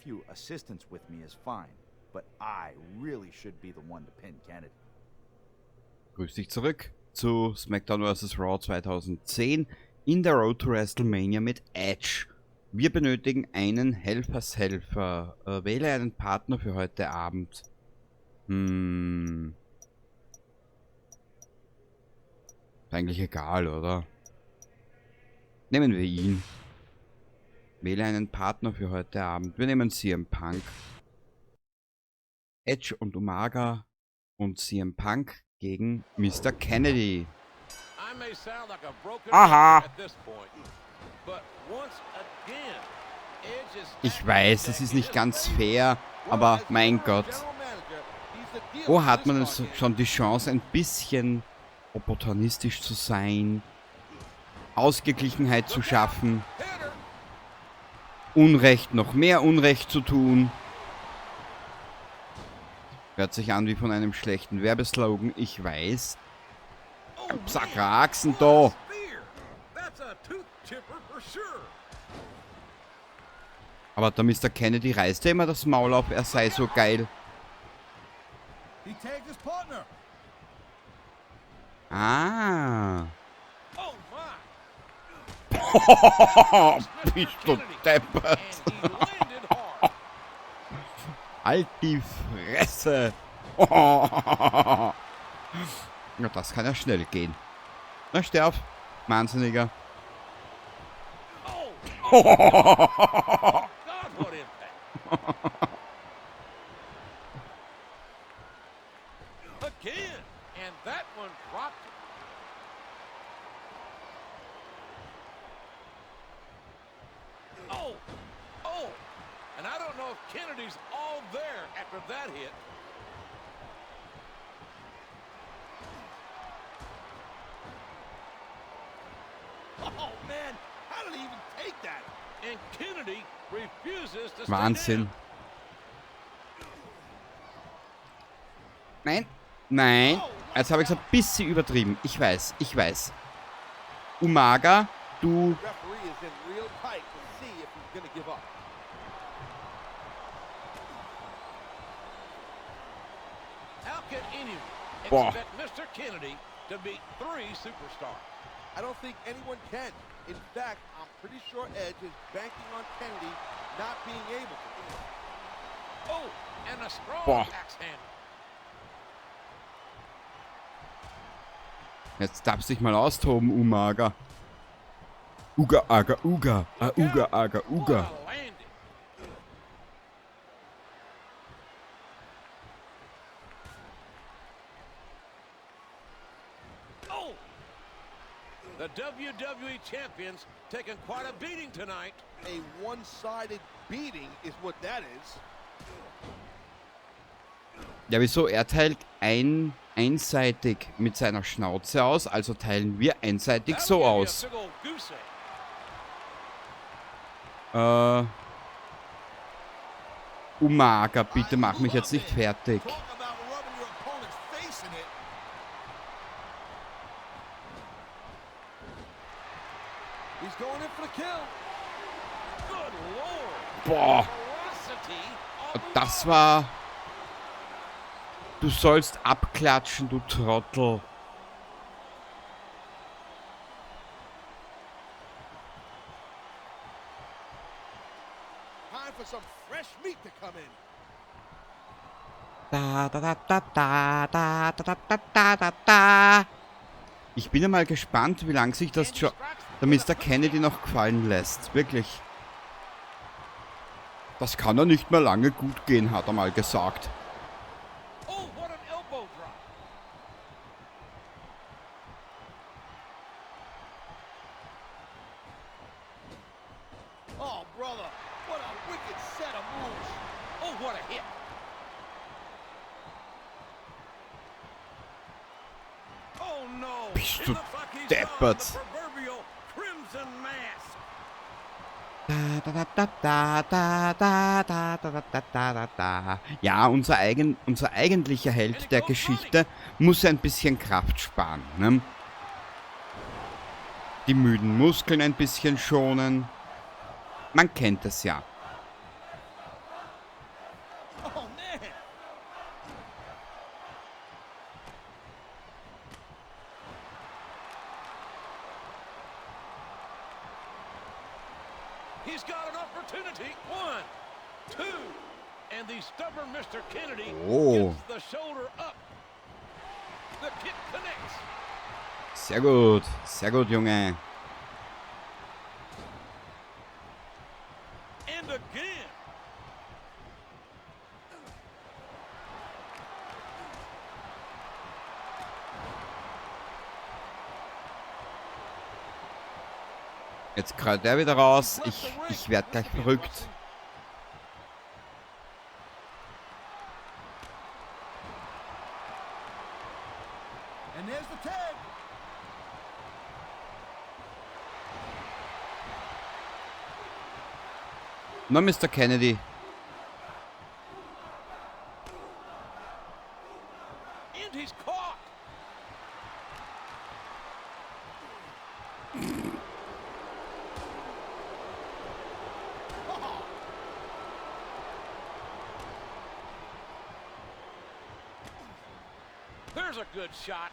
few assistants with me is fine, but I really should be the one to pin Kennedy. Grüß dich zurück zu SmackDown vs. Raw 2010 in der Road to WrestleMania mit Edge. Wir benötigen einen Helfershelfer. Wähle einen Partner für heute Abend. Ist eigentlich egal, oder? Nehmen wir ihn. Wähle einen Partner für heute Abend. Wir nehmen CM Punk. Edge und Umaga und CM Punk gegen Mr. Kennedy. Aha! Ich weiß, es ist nicht ganz fair, aber mein Gott. Wo hat man schon die Chance, ein bisschen opportunistisch zu sein, Ausgeglichenheit zu schaffen, Unrecht, noch mehr Unrecht zu tun? Hört sich an wie von einem schlechten Werbeslogan, ich weiß. Sakraxen da! Aber der Mr. Kennedy reißt ja immer das Maul auf, er sei so geil. Ah. Bist du deppert. Halt die Fresse. Ja, das kann ja schnell gehen. Na, sterb. Wahnsinniger. Again, and that one dropped. Oh, and I don't know if Kennedy's all there after that hit. Oh man, how did he even take that? And Kennedy refuses to stay Wahnsinn. down. Nein, nein. Jetzt habe ich es ein bisschen übertrieben. Ich weiß, ich weiß. Umaga, du... Referee is in real tight to see if he's gonna give up. How can anyone Boah. expect Mr. Kennedy to beat 3 superstars? I don't think anyone can. In fact, I'm pretty sure Edge is banking on Kennedy not being able to. Oh, and a strong Boah. axe handle. Jetzt darfst du dich mal austoben, Umaga. Uga, aga, uga. Uga, aga, uga. What a landing. Oh! The WWE champions taking quite a beating tonight. A one-sided beating is what that is. Ja, wieso? Er teilt einseitig mit seiner Schnauze aus, also teilen wir einseitig so aus. Umaga, bitte mach mich jetzt nicht fertig. Boah, das war... Du sollst abklatschen, du Trottel. Time for some fresh meat to come in. Da, da, da, da, da, da, da, da, da, da, da. Ich bin ja mal gespannt, wie lange sich das der Mr. Kennedy noch gefallen lässt. Wirklich. Das kann ja nicht mehr lange gut gehen, hat er mal gesagt. Oh, what an elbow drop. Oh, brother, what a wicked set of moves. Oh, what a hit. Oh, no. Bist It du looks like he's deppert. donned the proverbial crimson mask. Da, da, da, da, da, da, da, da, da, da, da, da. Ja, unser eigentlicher Held der Geschichte muss ein bisschen Kraft sparen, ne? Die müden Muskeln ein bisschen schonen. Man kennt es ja. He's got an opportunity. 1, 2, and the stubborn Mr. Kennedy Oh. gets the shoulder up. The kick connects. Sehr gut, Junge. And again. Jetzt krallt er wieder raus. Ich werde gleich verrückt. And there's the tag. Na, Mr. Kennedy. And he's caught. There's a good shot.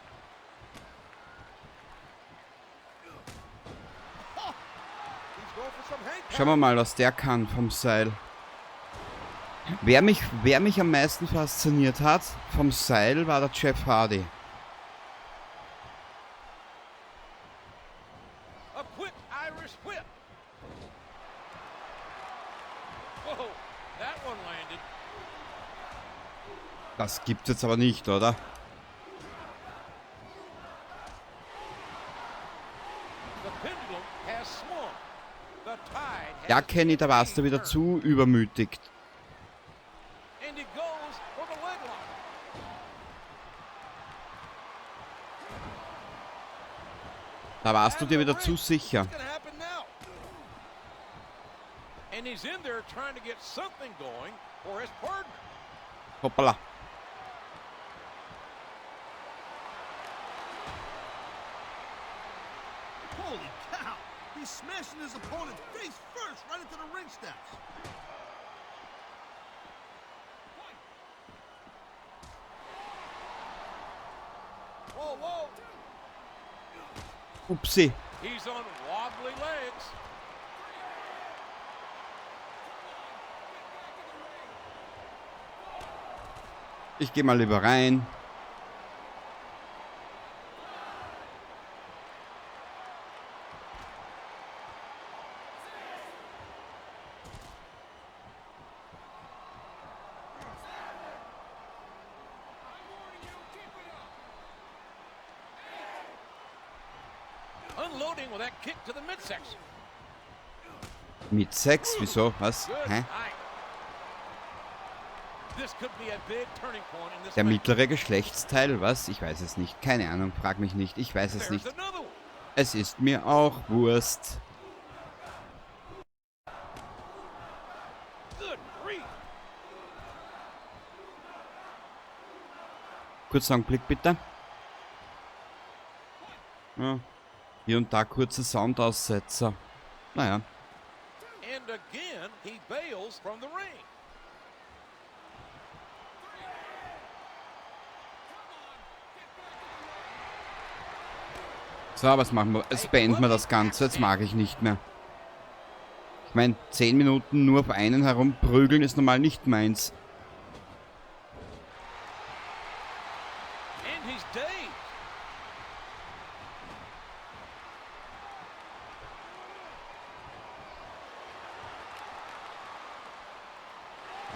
He's going for some hang Schauen wir mal, was der kann vom Seil. Wer mich am meisten fasziniert hat vom Seil, war der Jeff Hardy. A quick Irish whip. Whoa, that one landed. Das gibt's jetzt aber nicht, oder? The pendulum has swung. The tide has Ja, Kenny, da warst du wieder turned. zu übermütig. And he goes for the leg lock. Da warst du dir wieder zu sicher. What's gonna happen now? And he's in there trying to get something going for his partner. Hoppala. Holy cow! He's smashing his opponent face first right into the ring steps. Whoa, whoa. Upsi. He's on wobbly legs. Ich gehe mal lieber rein. Unloading with that kick to the midsection. Mit 6, wieso? Was? Good Hä? night. This could be a big turning point in this Der match. mittlere Geschlechtsteil? Was? Ich weiß es nicht. Keine Ahnung. Frag mich nicht. Ich weiß es There's nicht. another one. Es ist mir auch Wurst. Good grief. Kurzer Augenblick bitte. Ja. Hier und da kurze Soundaussetzer. Naja. And again, he bails from the ring. So, was machen wir? Jetzt beenden wir das Ganze. Jetzt mag ich nicht mehr. Ich meine, 10 Minuten nur auf einen herumprügeln ist normal nicht meins. And he's dazed.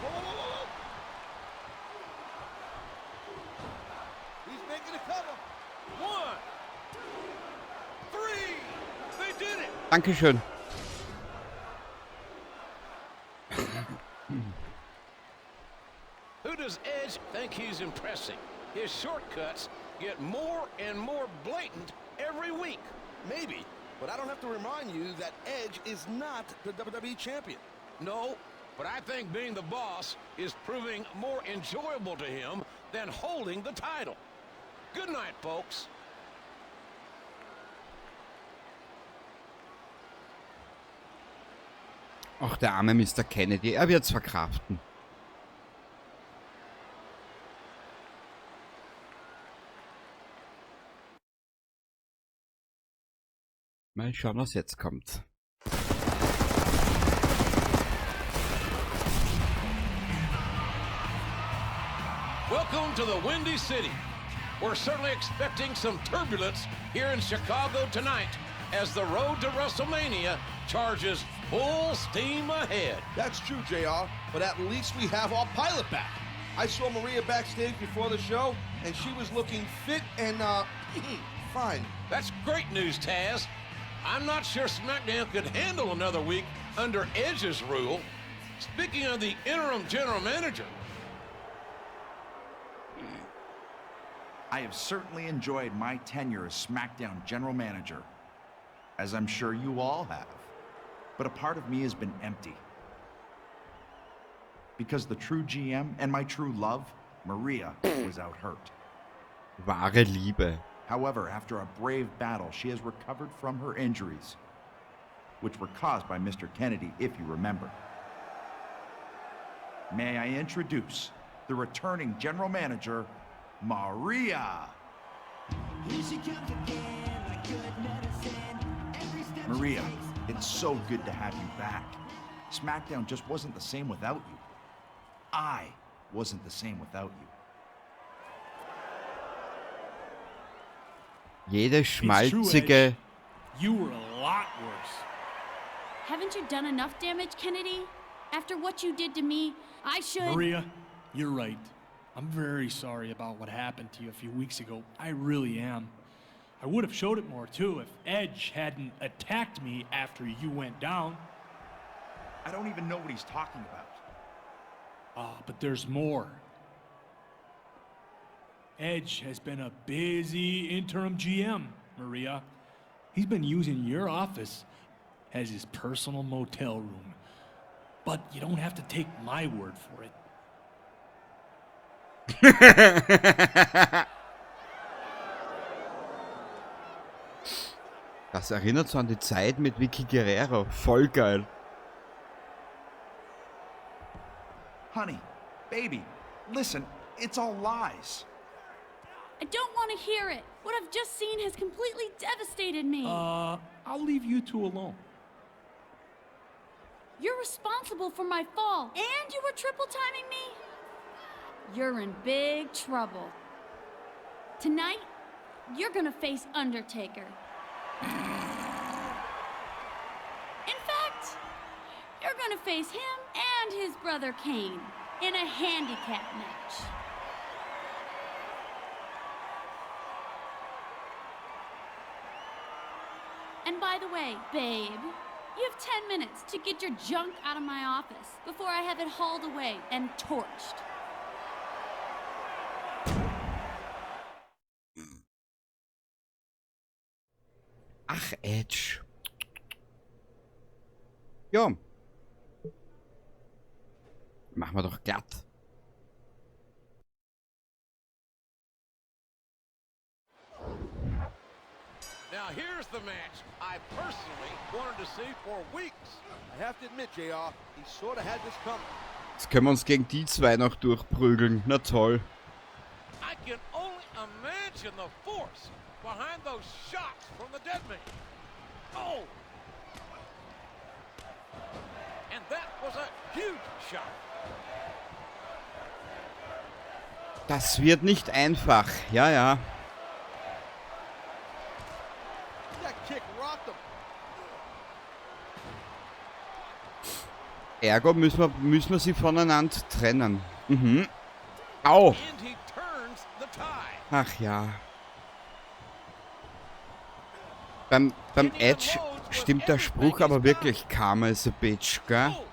Whoa, whoa, whoa, whoa. He's making a cover. 1, 3. They did it. Dankeschön. Who does Edge think he's impressing? His shortcuts get more and more blatant every week. Maybe, but I don't have to remind you that Edge is not the WWE champion. No, but I think being the boss is proving more enjoyable to him than holding the title. Good night, folks. Ach, der arme Mr. Kennedy. Er wird's verkraften. Mal schauen, was jetzt kommt. Welcome to the Windy City. We're certainly expecting some turbulence here in Chicago tonight as the road to WrestleMania charges full steam ahead. That's true, JR, but at least we have our pilot back. I saw Maria backstage before the show, and she was looking fit and, fine. That's great news, Taz. I'm not sure SmackDown could handle another week under Edge's rule. Speaking of the interim general manager, I have certainly enjoyed my tenure as SmackDown General Manager, as I'm sure you all have. But a part of me has been empty. Because the true GM and my true love, Maria, was out hurt. Wahre Liebe. However, after a brave battle, she has recovered from her injuries, which were caused by Mr. Kennedy, if you remember. May I introduce the returning General Manager, Maria. Maria, it's so good to have you back. SmackDown just wasn't the same without you. I wasn't the same without you. Jede schmalzige... You were a lot worse. Haven't you done enough damage, Kennedy? After what you did to me, I should... Maria, you're right. I'm very sorry about what happened to you a few weeks ago. I really am. I would have showed it more, too, if Edge hadn't attacked me after you went down. I don't even know what he's talking about. But there's more. Edge has been a busy interim GM, Maria. He's been using your office as his personal motel room. But you don't have to take my word for it. Das erinnert so an die Zeit mit Vicky Guerrero. Voll geil. Honey, baby, listen, it's all lies. I don't want to hear it. What I've just seen has completely devastated me. I'll leave you two alone. You're responsible for my fall, and you were triple timing me? You're in big trouble. Tonight, you're gonna face Undertaker. In fact, you're gonna face him and his brother Kane in a handicap match. And by the way, babe, you have 10 minutes to get your junk out of my office before I have it hauled away and torched. Ach, Edge. Ja. Machen wir doch glatt. now here's the match I personally wanted to see for weeks. I have to admit, JR, he sort of had this coming. Jetzt können wir uns gegen die zwei noch durchprügeln. Na toll. I can only imagine the force behind those shots from the dead man. Oh! And that was a huge shot. Das wird nicht einfach. Ja, ja. That kick rocked him. Ergo müssen wir sie voneinander trennen. Mhm. Au. And he turns the tide. Ach ja. Beim Edge stimmt der Spruch aber wirklich Karma is a bitch, gell? Oh.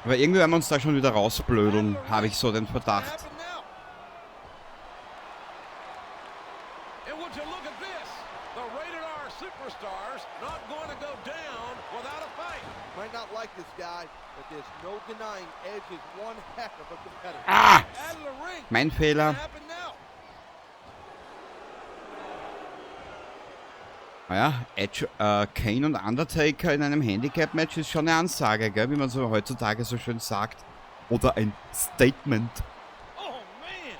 Aber irgendwie werden wir uns da schon wieder rausblödeln, habe ich so den Verdacht. Happened now. And would you look at this? The Rated R superstars not going to go down without a fight. Might not like this guy, but there's no denying Edge is one heck of a competitor. Ah! Out of the ring. Mein Fehler. What happened now? Naja, Edge, Kane und Undertaker in einem Handicap-Match ist schon eine Ansage, gell? Wie man so heutzutage so schön sagt. Oder ein Statement. Oh man,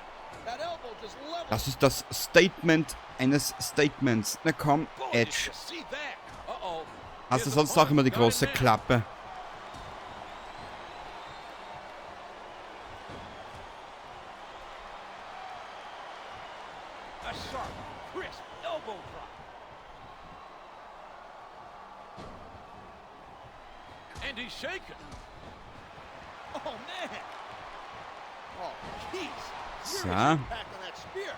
That elbow just leveled. Das ist das Statement eines Statements. Na komm, boy, did Edge. you see that? Uh-oh. Hast du His sonst auch immer die opponent große got him Klappe? A sharp, crisp elbow drop. and he's shaken. Oh, man. Oh, jeez. Serious So. impact on that spear.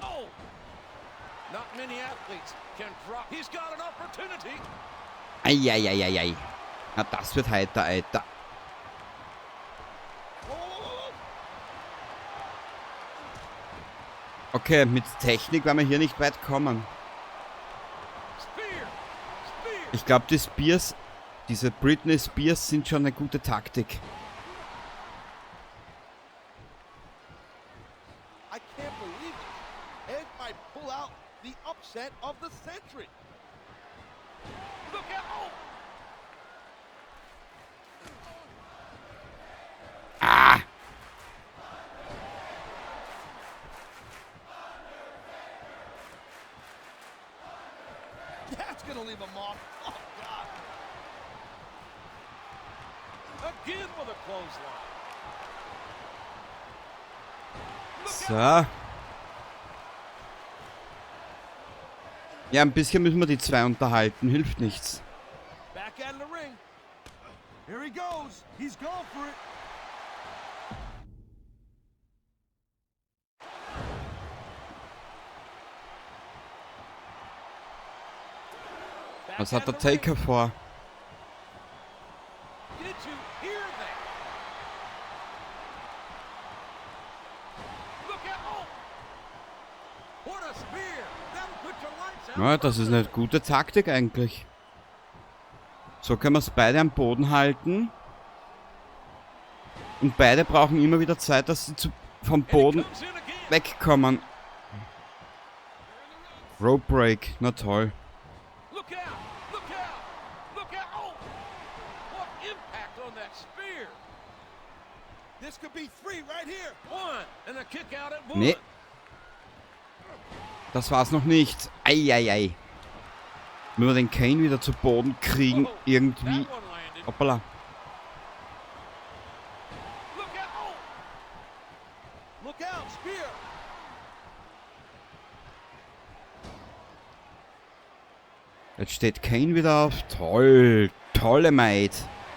Oh! Not many athletes can drop. He's got an opportunity. Eieieiei. Na, das wird heiter, Alter. Oh, Okay, mit Technik werden wir hier nicht weit kommen. Spear! Spear! Ich glaube, die Spears, diese Britney Spears sind schon eine gute Taktik. I can't believe it. Edge might pull out the upset of the century. Look out! Oh! Ah! That's gonna leave him off. Oh, God. Again with a clothesline. So. Ja, ein bisschen müssen wir die zwei unterhalten. Hilft nichts. Back out of the ring. Here he goes. He's going for it. Back Was out hat der of the ring. Taker vor? Did you hear that? Look out! Oh! What a spear! That'll put your lights out. Ja, das ist eine gute Taktik eigentlich. So können wir es beide am Boden halten. Und beide brauchen immer wieder Zeit, dass sie vom And he Boden comes in again. wegkommen. Rope Break, na toll. Look out! Look out! Look out! Oh! What impact on that spear! This could be three right here. One and a kick out at one. Nee. Das war's noch nicht. Eieiei. Nur den Kane wieder zu Boden kriegen. Oh, Irgendwie. that one landed. Hoppala. Look out! Oh! Look out, spear. Jetzt steht Kane wieder auf. Toll. Tolle Maid.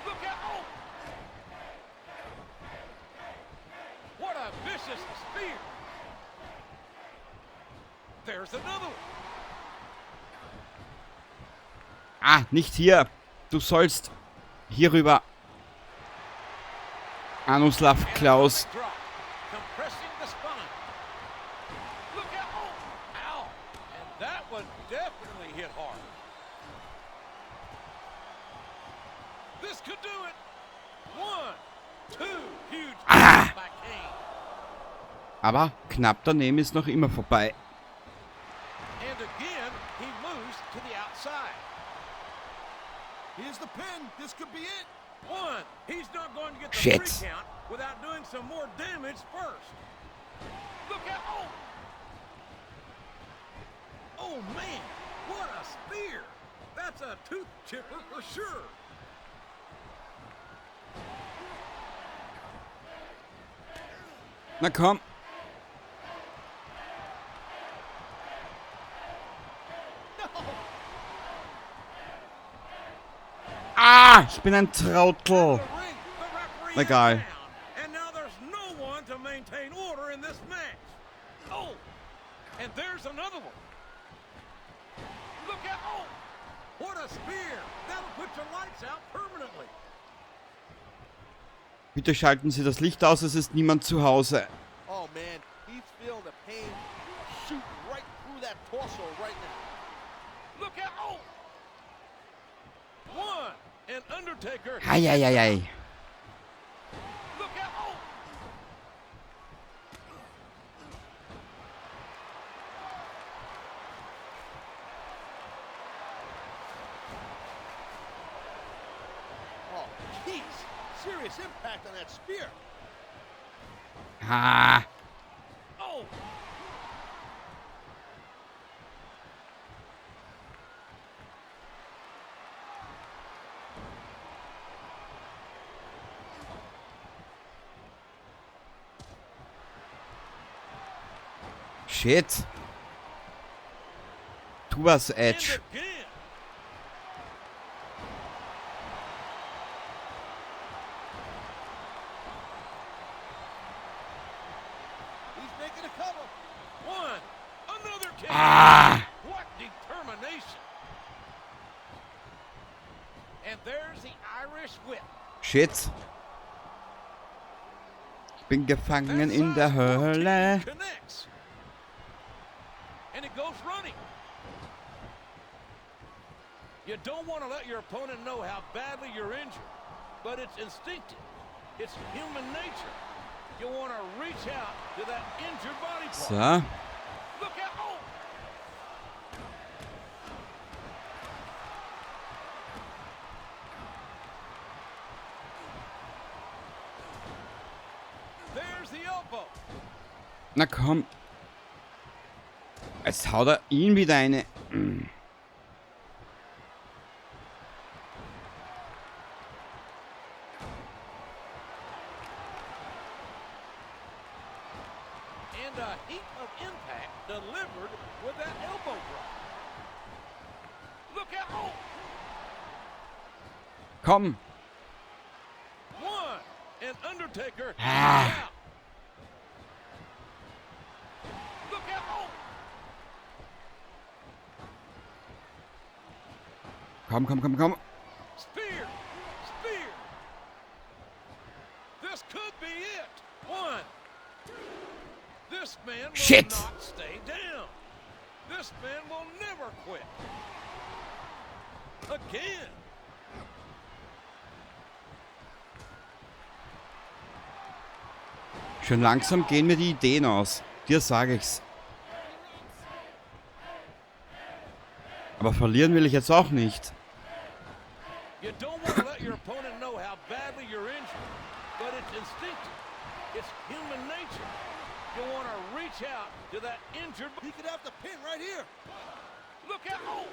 Look out! Oh! What a vicious spear! There's another one. Ah, nicht hier. Du sollst hier rüber. Anuslav And a Klaus. drop, compressing the spine. Look out! Oh! Ow! And that one definitely hit hard. This could do it. One, two, huge Ah! by Kane. Aber knapp daneben ist noch immer vorbei. And again, he moves to the outside. Here's the pin. This could be it. One, he's not going to get the Shit. 3 count without doing some more damage first. Look out! Oh! Oh man, what a spear! That's a tooth chipper for sure. Na komm. Ah, ich bin ein Trottel. The ring, the referee is Egal. down, and now there's no one to maintain order in this match. Oh, and there's another one. Look out! Oh, what a spear! That'll put your lights out permanently. Bitte schalten Sie das Licht aus, es ist niemand zu Hause. Oh, man. He's feeling the pain shooting right through that torso right now. Look out! Oh, one, and Undertaker. Eieiei. Look out! Oh. Oh, jeez. serious impact on that spear. Ah, Oh, shit. Tu was, and Edge. again. He's making a cover. One, another kick. Ah, What determination. And there's the Irish whip. shit. Ich bin gefangen That in der size 14 Hölle. connects. And it goes running. You don't want to let your opponent know how badly you're injured, but it's instinctive. It's human nature. You want to reach out to that injured body part. So. Look out! Oh! There's the elbow. Na komm. Jetzt haut er ihn wieder eine. And a heap of impact delivered with that elbow drop. Look out! Oh! Komm. One, and Undertaker Ah. is out. Look out! Oh! Komm, komm, komm, komm. Spear! Spear! This could be it. One. This man will Shit. not stay down. This man will never quit. Again. Schon langsam gehen mir die Ideen aus. Dir sage ich's. Aber verlieren will ich jetzt auch nicht. You don't want to let your opponent know how badly you're injured, but it's instinctive. It's human nature. You want to reach out to that injured. He could have the pin right here. Look out! Oh!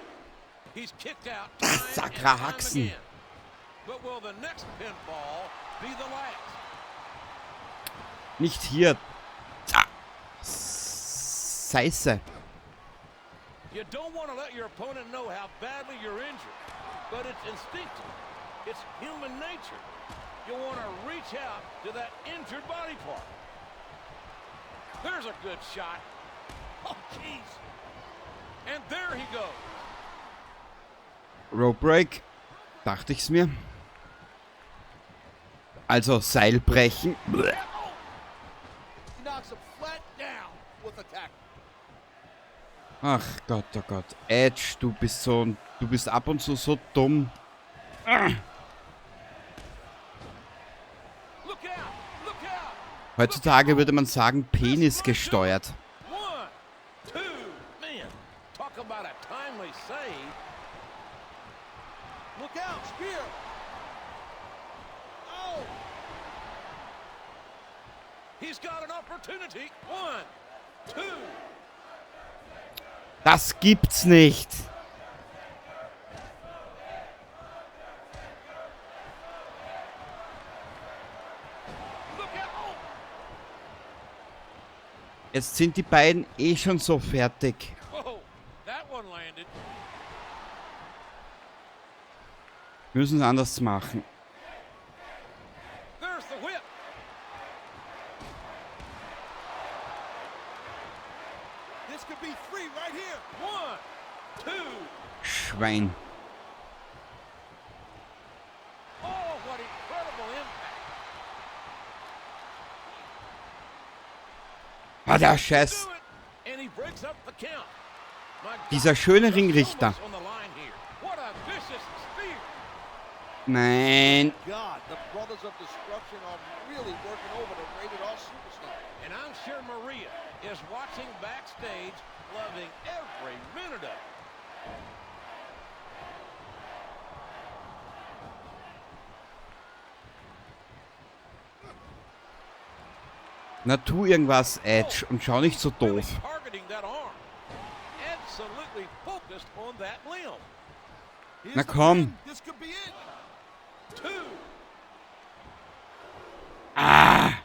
He's kicked out Das time and Sakra time Haxen. again. But will the next pinfall be the last? Nicht hier. Ah. Scheiße. You don't want to let your opponent know how badly you're injured, but it's instinctive. It's human nature. You want to reach out to that injured body part. There's a good shot. Oh, jeez. And there he goes. Rope Break. Dachte ich's mir. Also Seil brechen. Bleh. Oh, He knocks him flat down with a tackle. Ach Gott, oh Gott. Edge, du bist ab und zu so dumm. Ah. look out! Look out! Heutzutage würde man sagen, Penis gesteuert. One, two, man, talk about a timely save. Look out, spear. Oh, He's got an opportunity. One, two. Das gibt's nicht. Look out! Oh, Jetzt sind die beiden eh schon so fertig. whoa, that one landed. Wir müssen es anders machen. There's the whip. this could be three right here. One, two. Schwein. Oh, what incredible impact. Ah, der Scheiß. Do it. And he breaks up the count. My God, Dieser schöne there's Ringrichter. so much on the line here. What a vicious spear. Nein. God, the Brothers of Destruction are really working over the Rated R superstar. And I'm sure Maria is watching backstage, loving every minute of it. Na, tu irgendwas, Edge, und schau nicht so Really doof. targeting that arm. Absolutely focused on that limb. Here's Na the komm. pin. This could be it. 2. Ah,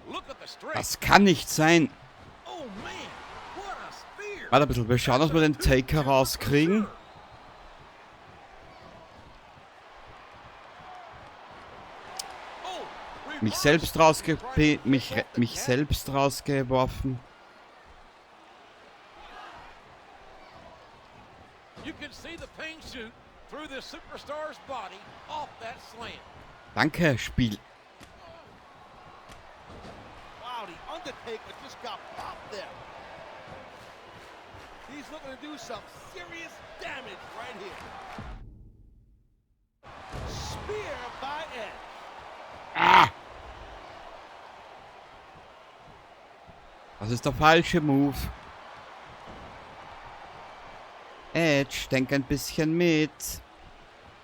Look at the strength. das kann nicht sein. Oh man, what a spear. Warte ein bisschen, wir schauen, dass wir den Taker rauskriegen. Oh, Mich reverse. selbst mich selbst rausgeworfen. You can see the pain shoot through the superstar's body off that slam. Danke, Spiel. Wow, the Undertaker just got popped there. He's looking to do some serious damage right here. Spear by Edge. Ah! Das ist der falsche Move. Edge, denk ein bisschen mit.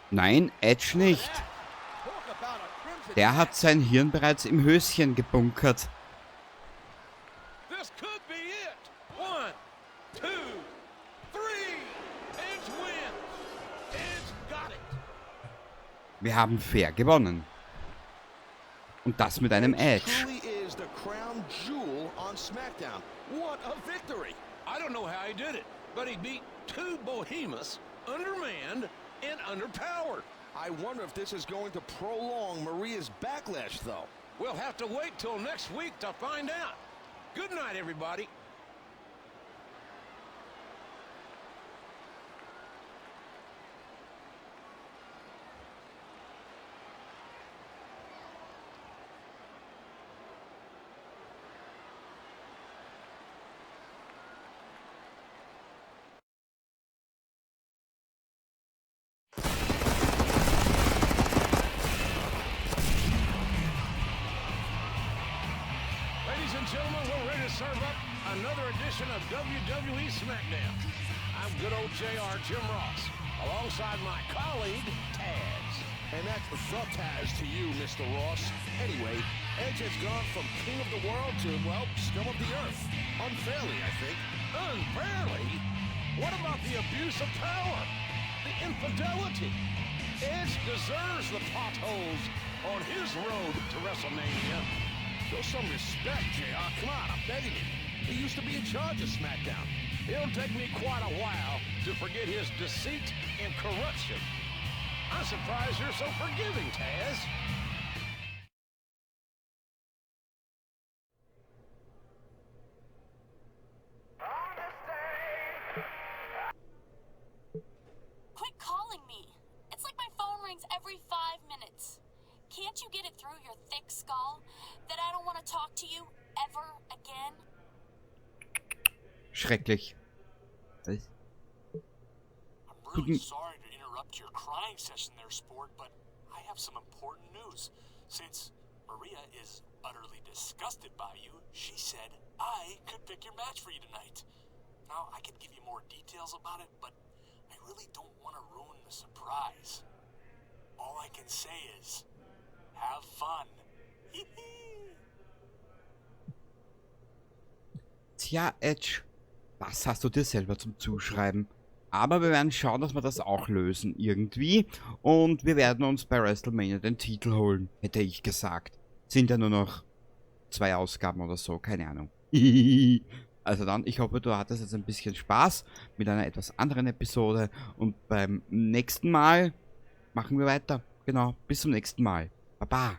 Nein, Edge nicht. Talk about a crimson Der hat match. sein Hirn bereits im Höschen gebunkert. This could be it. 1, 2, 3. Edge wins. Edge got it. Wir haben fair gewonnen. Und das mit einem Edge. Truly is the crown jewel on SmackDown. What a victory! I don't know how he did it, but he beat 2 behemoths, undermanned and underpowered. I wonder if this is going to prolong Maria's backlash, though. We'll have to wait till next week to find out. Good night, everybody. Ladies and gentlemen, we're ready to serve up another edition of WWE SmackDown. I'm good old JR Jim Ross, alongside my colleague, Taz. And that's the Taz to you, Mr. Ross. Anyway, Edge has gone from king of the world to, well, scum of the earth. Unfairly, I think. Unfairly? What about the abuse of power? The infidelity? Edge deserves the potholes on his road to WrestleMania. Show some respect, JR. Come on, I'm begging you. He used to be in charge of SmackDown. It'll take me quite a while to forget his deceit and corruption. I'm surprised you're so forgiving, Taz. Quit calling me. It's like my phone rings every 5 minutes. Can't you get it through your thick skull that I don't want to talk to you ever again? Schrecklich. Was? I'm really sorry to interrupt your crying session there, Sport, but I have some important news. Since Maria is utterly disgusted by you, she said I could pick your match for you tonight. Now, I could give you more details about it, but I really don't want to ruin the surprise. All I can say is, have fun. Tja, Edge, was hast du dir selber zum Zuschreiben? Aber wir werden schauen, dass wir das auch lösen irgendwie. Und wir werden uns bei WrestleMania den Titel holen, hätte ich gesagt. Sind ja nur noch 2 Ausgaben oder so, keine Ahnung. Also dann, ich hoffe, du hattest jetzt ein bisschen Spaß mit einer etwas anderen Episode. Und beim nächsten Mal machen wir weiter. Genau, bis zum nächsten Mal. Baba.